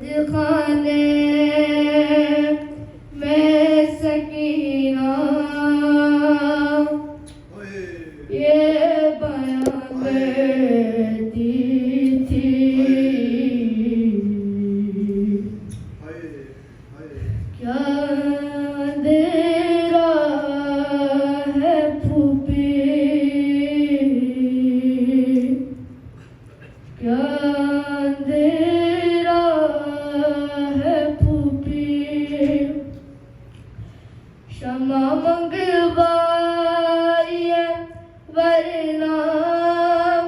खाने में सकीना ये बयान देती थी क्या अंधेरा है फूफी क्या अंधेरा है फूफी क्षमा मंगवाइए वरना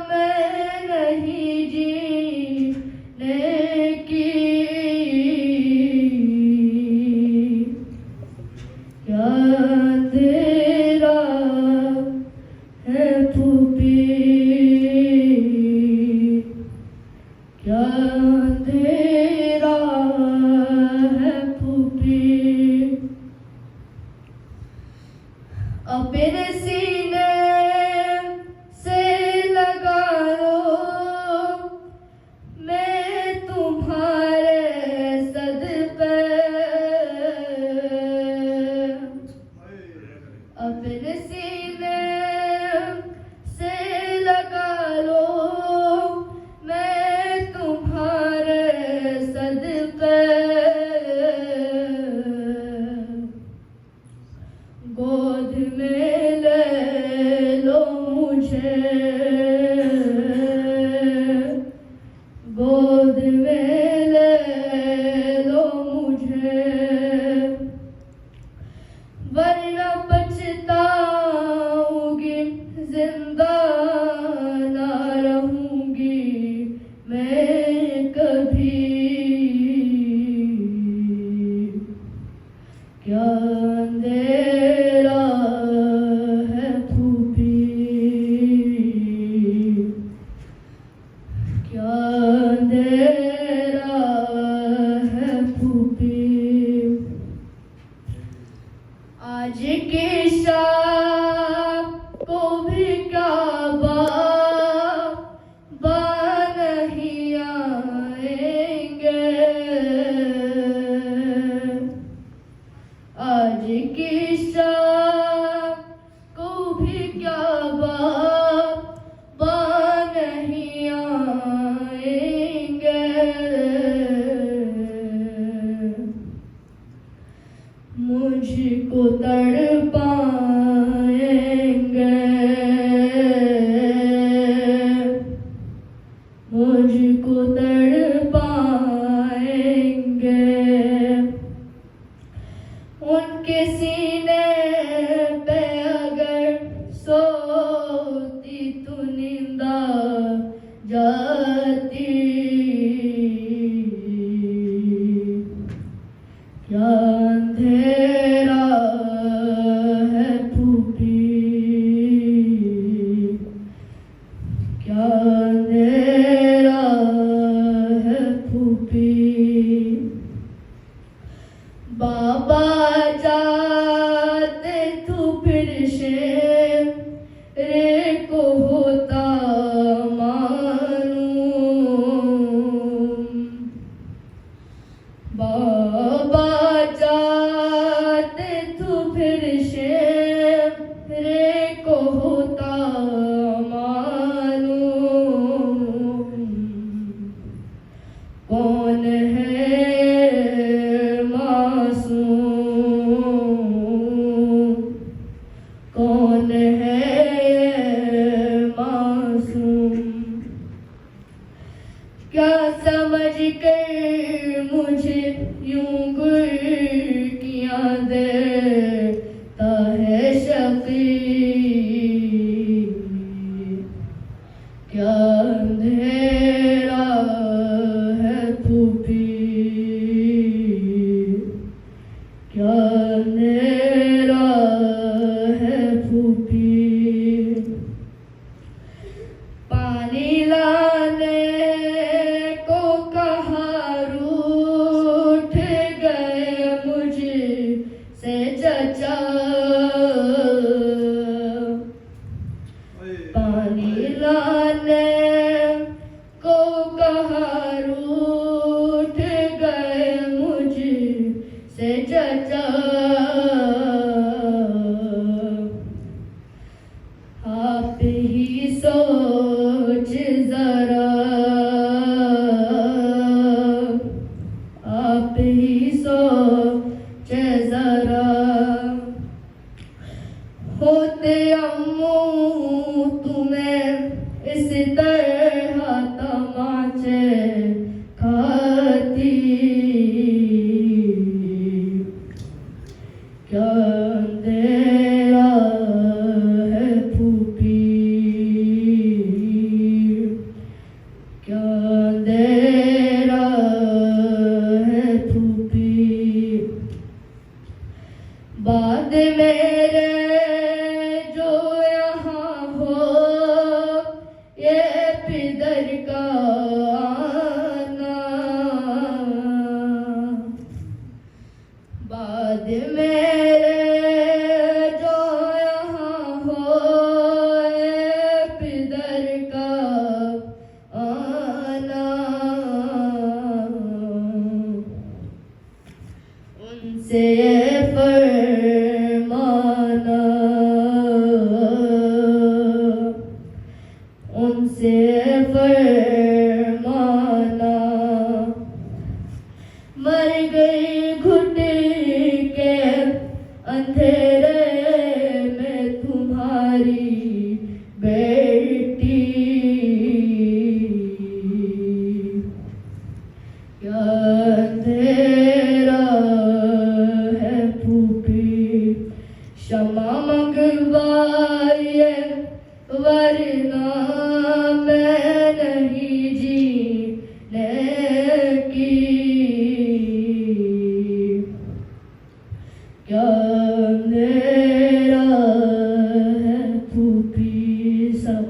मैं नहीं जीने की क्या अंधेरा है फूफी क्या अंधेरा है फूफी अपने सीने से लगा लो मैं तुम्हारे सद पे अपने सीने से लगा लो मैं तुम्हारे सद पे गोद में ले लो मुझे गोद में ले लो मुझे वरना पछताऊंगी जिंदा ना रहूंगी मैं कभी क्या अंधेरा है फूफी क्या अंधेरा है फूफी आज की शाम को भी क्या बाबा नहीं आएंगे आज की शाम को भी क्या बाबा नहीं आएंगे मुझको तड़पाएंगे मुझको तड़पाएंगे उनके सीने पे अगर सोती तो निंदा जाती क्या अंधेरा है फूफी क्या अंधेरा है फूफी बाबा जाते तू फिर से रे को होता मालूम बाबा जाते तू फिर से रे को होता मालूम कौन है मासूम कौन है मासूम क्या समझ कर मुझे यूं किया देता है शकी क्या अंधेरा है फूफी क्या अंधेरा है फूफी पानी लाने को कहा रू मेरे जो यहाँ होए पिदर का आना, उनसे फरमाना, उनसे फरमाना। मर गई घुट के अंधेरे में तुम्हारी बेटी, क्या अंधेरा है फूफी, क्षमा मंगवाइए वरना मैं नहीं जीने की, क्या अंधेरा है फूफी सब